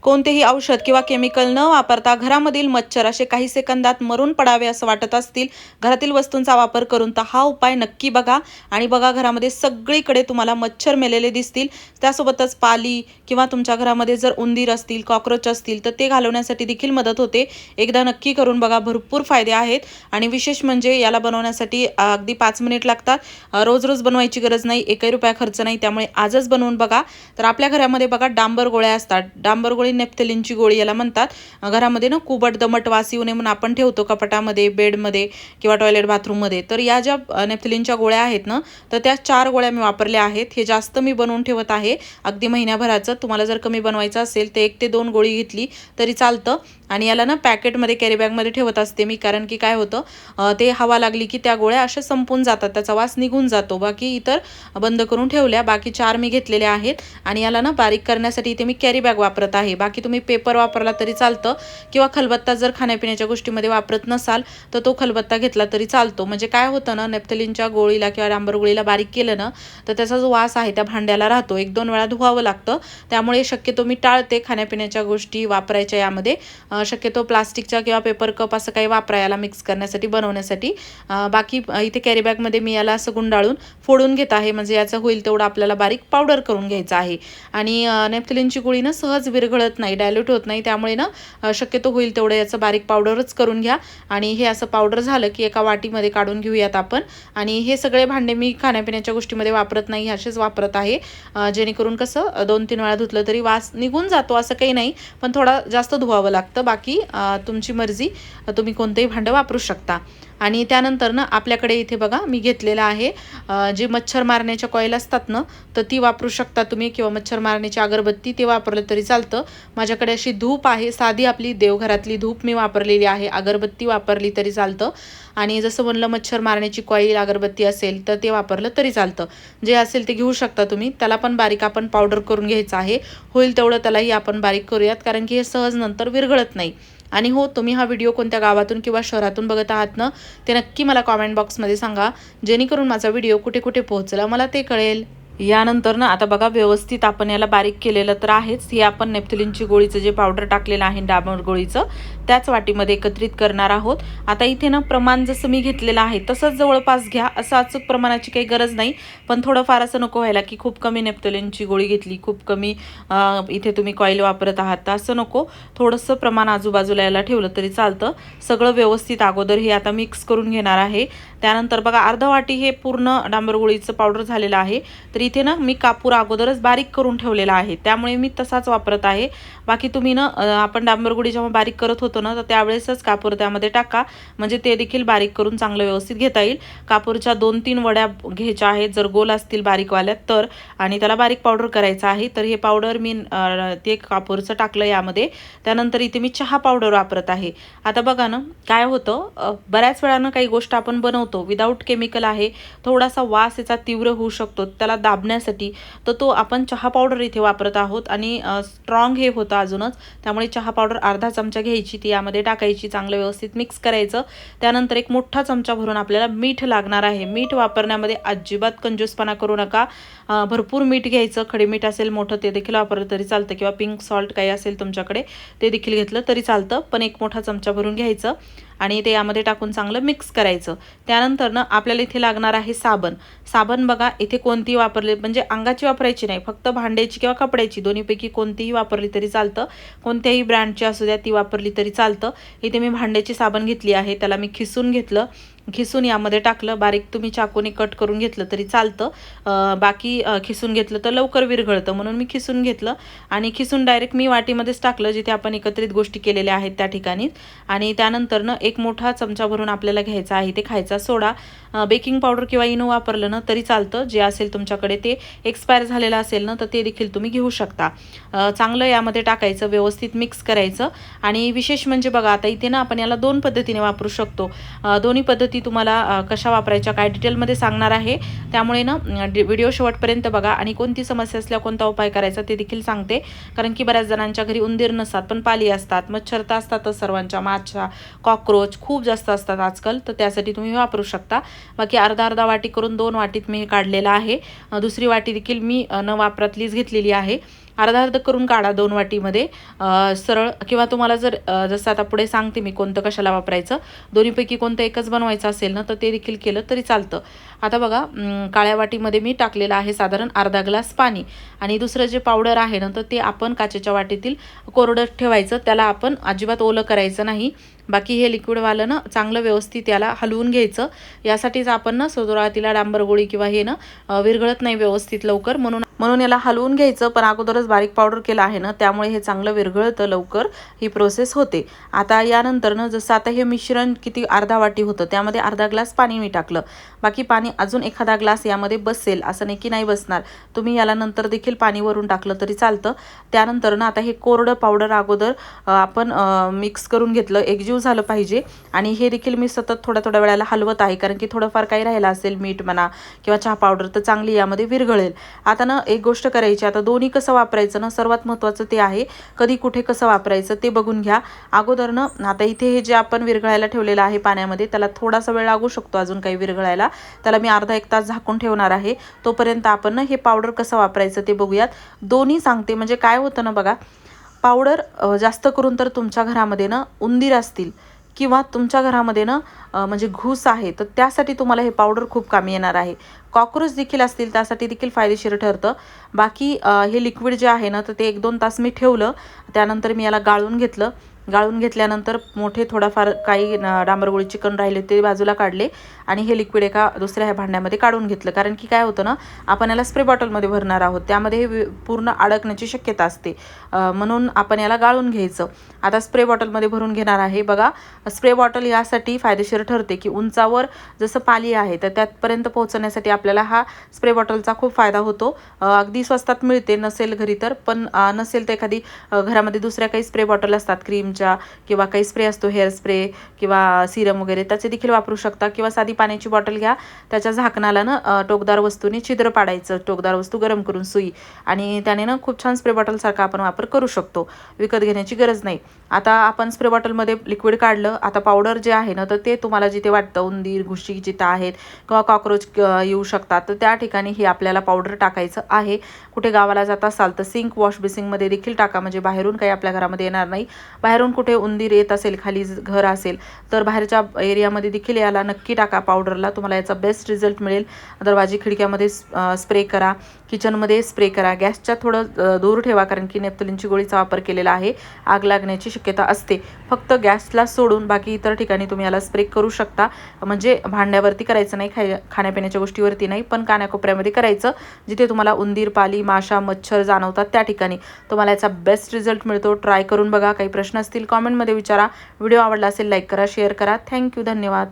कोणतेही औषध किंवा केमिकल न वापरता घरामधील मच्छर असे काही सेकंदात मरून पडावे असं वाटत असतील घरातील वस्तूंचा वापर करून, तर हा उपाय नक्की बघा. आणि बघा, घरामध्ये सगळीकडे तुम्हाला मच्छर मेलेले दिसतील. त्यासोबतच पाली किंवा तुमच्या घरामध्ये जर उंदीर असतील, कॉकरोच असतील, तर ते घालवण्यासाठी देखील मदत होते. एकदा नक्की करून बघा, भरपूर फायदे आहेत. आणि विशेष म्हणजे याला बनवण्यासाठी अगदी 5 मिनिट लागतात. रोज रोज बनवायची गरज नाही, 1 रुपया खर्च नाही. त्यामुळे आजच बनवून बघा. तर आपल्या घरामध्ये बघा डांबर गोळ्या असतात. डांबर गोळी नेप्थलिनची गोळी याला म्हणतात. घरामध्ये ना कुबट दमट वास येऊ नये म्हणून आपण ठेवतो कपाटामध्ये, बेडमध्ये किंवा टॉयलेट बाथरूममध्ये. तर या ज्या नेप्थलिनच्या गोळ्या आहेत ना, तर त्या 4 गोळ्या मी वापरल्या आहेत. हे जास्त मी बनवून ठेवत आहे अगदी महिन्याभराचं. तुम्हाला जर कमी बनवायचं असेल तर 1 ते 2 गोळी घेतली तरी चालतं. आणि याला ना पॅकेटमध्ये, कॅरी बॅगमध्ये ठेवत असते मी, कारण की काय होतं, ते हवा लागली की त्या गोळ्या अशा संपून जातात, त्याचा वास निघून जातो. बाकी इतर बंद करून ठेवल्या, बाकी 4 मी घेतलेल्या आहेत. आणि याला ना बारीक करण्यासाठी इथे मी कॅरी बॅग वापरत आहे. बाकी तुम्ही पेपर वापरला तरी चालतं, किंवा खलबत्ता जर खाण्यापिण्याच्या गोष्टीमध्ये वापरत नसाल तर तो खलबत्ता घेतला तरी चालतो. म्हणजे काय होतं ना, नेप्थलिनच्या गोळीला किंवा डांबर गोळीला बारीक केलं ना, तर त्याचा जो वास आहे त्या भांड्याला राहतो. 1-2 वेळा धुवावं लागतं. त्यामुळे शक्यतो मी टाळते खाण्यापिण्याच्या गोष्टी वापरायच्या यामध्ये. शक्यतो प्लास्टिकच्या किंवा पेपर कप असं काही वापरा याला मिक्स करण्यासाठी, बनवण्यासाठी. बाकी इथे कॅरी बॅगमध्ये मी याला असं गुंडाळून फोडून घेत आहे, म्हणजे याचं होईल तेवढं आपल्याला बारीक पावडर करून घ्यायचं आहे. आणि नेप्थलिनची गोळी ना सहज विरघळत नाही, डायल्यूट होत नाही. त्यामुळे ना शक्यतो होईल तेवढं याचं बारीक पावडरच करून घ्या. आणि हे असं पावडर झालं की एका वाटीमध्ये काढून घेऊयात आपण. आणि हे सगळे भांडे मी खाण्यापिण्याच्या गोष्टीमध्ये वापरत नाही, असेच वापरत आहे. जेणेकरून कसं 2-3 वेळा धुतलं तरी वास निघून जातो, असं काही नाही. पण थोडा जास्त धुवावं लागतं. बाकी तुमची मर्जी, तुम्ही कोणतंही भांडं वापरू शकता. आणि त्यानंतर ना आपल्याकडे इथे बघा मी घेतलेलं आहे जे मच्छर मारण्याच्या कॉईल असतात ना, तर ती वापरू शकता तुम्ही, किंवा मच्छर मारण्याची अगरबत्ती ते वापरलं तरी चालतं. माझ्याकडे अशी धूप आहे, साधी आपली देवघरातली धूप मी वापरलेली आहे. अगरबत्ती वापरली तरी चालतं. आणि जसं म्हणलं, मच्छर मारण्याची कॉईल अगरबत्ती असेल तर ते वापरलं तरी चालतं. जे असेल ते घेऊ शकता तुम्ही. त्याला पण बारीक आपण पावडर करून घ्यायचं आहे. होईल तेवढं त्यालाही आपण बारीक करूयात, कारण की हे सहज नंतर विरघळत नाही. आणि हो, तुम्ही हा व्हिडिओ कोणत्या गावातून किंवा शहरातून बघत आहात ना, ते नक्की मला कॉमेंट बॉक्समध्ये सांगा, जेणेकरून माझा व्हिडिओ कुठे कुठे पोहोचला मला ते कळेल. यानंतर ना आता बघा, व्यवस्थित आपण याला बारीक केलेलं तर आहेच. हे आपण नेप्थलिनची गोळीचं जे पावडर टाकलेलं आहे, डांबर गोळीचं, त्याच वाटीमध्ये एकत्रित करणार आहोत. आता इथे ना प्रमाण जसं मी घेतलेलं आहे तसंच जवळपास घ्या. असं अचूक प्रमाणाची काही गरज नाही, पण थोडंफार असं नको व्हायला की खूप कमी नेप्थलिनची गोळी घेतली, खूप कमी इथे तुम्ही कॉईल वापरत आहात, तर असं नको. थोडंसं प्रमाण आजूबाजूला याला ठेवलं तरी चालतं. सगळं व्यवस्थित अगोदर हे आता मिक्स करून घेणार आहे. त्यानंतर बघा, अर्धा वाटी हे पूर्ण डांबर गोळीचं पावडर झालेलं आहे. तर इथे ना मी कापूर अगोदरच बारीक करून ठेवलेला आहे, त्यामुळे मी तसाच वापरत आहे. बाकी तुम्ही ना आपण डांबर गोळी जेव्हा बारीक करत होतो ना, तर त्यावेळेसच कापूर त्यामध्ये टाका, म्हणजे ते देखील बारीक करून चांगलं व्यवस्थित घेता येईल. कापूरच्या 2-3 वड्या घ्यायच्या आहेत, जर गोल असतील बारीकवाल्यात तर. आणि त्याला बारीक पावडर करायचं आहे. तर हे पावडर मी ते कापूरचं टाकलं यामध्ये. त्यानंतर इथे मी चहा पावडर वापरत आहे. आता बघा ना, काय होतं, बऱ्याच वेळानं काही गोष्ट आपण बनवतो विदाऊट केमिकल आहे, थोडासा वास याचा तीव्र होऊ शकतो, त्याला दाबण्यासाठी तर तो आपण चहा पावडर इथे वापरत आहोत. आणि स्ट्रॉंग हे होतं अजूनच. त्यामुळे चहा पावडर अर्धा चमचा घ्यायची, ती यामध्ये टाकायची, चांगलं व्यवस्थित मिक्स करायचं. त्यानंतर 1 मोठा चमचा भरून आपल्याला मीठ लागणार आहे. मीठ वापरण्यामध्ये अजिबात कंजूसपणा करू नका. भरपूर मीठ घ्यायचं. खडे मीठ असेल मोठं ते देखील वापरलं तरी चालतं, किंवा पिंक सॉल्ट काही असेल तुमच्याकडे ते देखील घेतलं तरी चालतं. पण 1 मोठा चमचा भरून घ्यायचं आणि ते यामध्ये टाकून चांगलं मिक्स करायचं. त्यानंतर ना आपल्याला इथे लागणार आहे साबण. साबण बघा, इथे कोणतीही वापरली, म्हणजे अंगाची वापरायची नाही, फक्त भांड्याची किंवा कपड्याची, दोन्हीपैकी कोणतीही वापरली तरी चालतं. कोणत्याही ब्रँडची असू द्या ती वापरली तरी चालतं. इथे मी भांड्याची साबण घेतली आहे, त्याला मी खिसून घेतलं, खिसून यामध्ये टाकलं. बारीक तुम्ही चाकूने कट करून घेतलं तरी चालतं. बाकी खिसून घेतलं तर लवकर विरघळतं, म्हणून मी खिसून घेतलं. आणि खिसून डायरेक्ट मी वाटीमध्येच टाकलं, जिथे आपण एकत्रित गोष्टी केलेल्या आहेत त्या ठिकाणी. आणि त्यानंतर ना 1 मोठा चमचा भरून आपल्याला घ्यायचा आहे ते खायचा सोडा. बेकिंग पावडर किंवा इनो वापरलं ना तरी चालतं, जे असेल तुमच्याकडे. ते एक्सपायर झालेलं असेल ना तर ते देखील तुम्ही घेऊ शकता. चांगलं यामध्ये टाकायचं, व्यवस्थित मिक्स करायचं. आणि विशेष म्हणजे बघा, आता इथे ना आपण याला 2 पद्धतीने वापरू शकतो. दोन्ही पद्धती तुम्हाला कशा वापरायच्या काय डिटेलमध्ये सांगणार आहे. त्यामुळे ना व्हिडिओ शेवटपर्यंत बघा. आणि कोणती समस्या असल्यास कोणता उपाय करायचा ते देखील सांगते, कारण की बऱ्याच जणांच्या घरी उंदीर नसतात पण पाली असतात, मच्छर तर असतातच सर्वांच्या, माछा, कॉकरोच खूप जास्त असतात आजकाल, तर त्यासाठी तुम्ही वापरू शकता. बाकी अर्धा वाटी करून 2 वाटीत मी हे काढलेलं आहे. दुसरी वाटी देखील मी न वापरातलीच घेतलेली आहे. अर्धा अर्ध करून काढा 2 वाटीमध्ये सरळ, किंवा तुम्हाला जर जसं आता पुढे सांगते मी कोणतं कशाला वापरायचं, दोन्हीपैकी कोणतं एकच बनवायचं असेल ना तर ते देखील केलं तरी चालतं. आता बघा काळ्या वाटीमध्ये मी टाकलेलं आहे साधारण अर्धा ग्लास पाणी, आणि दुसरं जे पावडर आहे ना तर ते आपण काचेच्या वाटीतील कोरडं ठेवायचं, त्याला आपण अजिबात ओलं करायचं नाही. बाकी हे लिक्विडवालं ना चांगलं व्यवस्थित याला हलवून घ्यायचं. यासाठीच आपण ना सुरुवातीला डांबर गोळी किंवा हे ना विरघळत नाही व्यवस्थित लवकर, म्हणून याला हलवून घ्यायचं. पण अगोदरच बारीक पावडर केलं आहे ना त्यामुळे हे चांगलं विरघळतं लवकर, ही प्रोसेस होते. आता यानंतर ना जसं आता हे मिश्रण किती अर्धा वाटी होतं त्यामध्ये अर्धा ग्लास पाणी मी टाकलं. बाकी पाणी अजून एखादा ग्लास यामध्ये बसेल असं नाही की नाही बसणार, तुम्ही याला नंतर देखील पाणी वरून टाकलं तरी चालतं. त्यानंतर ना आता हे कोरडं पावडर अगोदर आपण मिक्स करून घेतलं, एकजीव झालं पाहिजे. आणि हे देखील मी सतत थोड्या वेळाला हलवत आहे, कारण की थोडंफार काही राहिलं असेल मीठ म्हणा किंवा चहा पावडर तर चांगली यामध्ये विरघळेल. आता ना एक गोष्ट करायची, आता दोन्ही कसं वापरायचं ना सर्वात महत्त्वाचं ते आहे, कधी कुठे कसं वापरायचं ते बघून घ्या अगोदर ना. आता इथे हे जे आपण विरघळायला ठेवलेलं आहे पाण्यामध्ये त्याला थोडासा वेळ लागू शकतो अजून काही विरघळायला, त्याला मी अर्धा एक तास झाकून ठेवणार आहे. तोपर्यंत आपण ना हे पावडर कसं वापरायचं ते बघूयात. दोन्ही सांगते, म्हणजे काय होतं ना बघा, पावडर जास्त करून तर तुमच्या घरामध्ये ना उंदीर असतील किंवा तुमच्या घरामध्ये ना म्हणजे घूस आहे तर त्यासाठी तुम्हाला हे पावडर खूप कामी येणार आहे. कॉक्रोच देखील असतील त्यासाठी देखील फायदेशीर ठरतं. बाकी हे लिक्विड जे आहे ना तर ते 1-2 तास मी ठेवलं. त्यानंतर मी याला गाळून घेतलं. गाळून घेतल्यानंतर मोठे थोडाफार काही डांबरगोळी चिकन राहिले ते बाजूला काढले, आणि हे लिक्विड एका दुसऱ्या ह्या भांड्यामध्ये काढून घेतलं. कारण की काय होतं ना, आपण याला स्प्रे बॉटलमध्ये भरणार आहोत, त्यामध्ये हे पूर्ण अडकण्याची शक्यता असते, म्हणून आपण याला गाळून घ्यायचं. आता स्प्रे बॉटलमध्ये भरून घेणार आहे. बघा स्प्रे बॉटल यासाठी फायदेशीर ठरते की उंचावर जसं पाली आहे तर त्यातपर्यंत पोहोचण्यासाठी आपल्याला हा स्प्रे बॉटलचा खूप फायदा होतो. अगदी स्वस्तात मिळते, नसेल घरी तर, पण नसेल तर एखादी घरामध्ये दुसऱ्या काही स्प्रे बॉटल असतात क्रीमच्या, किंवा काही स्प्रे असतो हेअर स्प्रे किंवा सिरम वगैरे, त्याचे देखील वापरू शकता. किंवा साधी पाण्याची बॉटल घ्या, त्याच्या झाकणाला ना टोकदार वस्तूने छिद्र पाडायचं, टोकदार वस्तू गरम करून सुई, आणि त्याने ना खूप छान स्प्रे बॉटलसारखा आपण वापर करू शकतो, विकत घेण्याची गरज नाही. आता आपण स्प्रे बॉटलमध्ये लिक्विड काढलं. आता पावडर जे आहे ना तर ते तुम्हाला जिथे वाटतं उंदीर घुशी जिथं आहेत किंवा कॉक्रोच येऊ शकतात तर त्या ठिकाणी हे आपल्याला पावडर टाकायचं आहे. कुठे गावाला जात असाल तर सिंक वॉश बेसिंगमध्ये देखील टाका, म्हणजे बाहेरून काही आपल्या घरामध्ये येणार नाही. बाहेरून कुठे उंदीर येत असेल, खाली घर असेल तर बाहेरच्या एरियामध्ये देखील याला नक्की टाका पावडरला, तुम्हाला याचा बेस्ट रिझल्ट मिळेल. दरवाजे खिडक्यामध्ये स्प्रे करा, किचनमध्ये स्प्रे करा. गॅसच्या थोडं दूर ठेवा, कारण की नेप्थलिनची गोळीचा वापर केलेला आहे, आग लागण्याची शक्यता असते. फक्त गॅसला सोडून बाकी इतर ठिकाणी तुम्ही याला स्प्रे करू शकता. म्हणजे भांड्यावरती करायचं नाही, खाण्यापिण्याच्या गोष्टीवरती नाही, पण कानाकोपऱ्यामध्ये करायचं, जिथे तुम्हाला उंदीर, पाली, माशा, मच्छर जाणवतात त्या ठिकाणी तुम्हाला याचा बेस्ट रिझल्ट मिळतो. ट्राय करून बघा. काही प्रश्न असतील कॉमेंटमध्ये विचारा. व्हिडिओ आवडला असेल लाईक करा, शेअर करा. थँक्यू, धन्यवाद.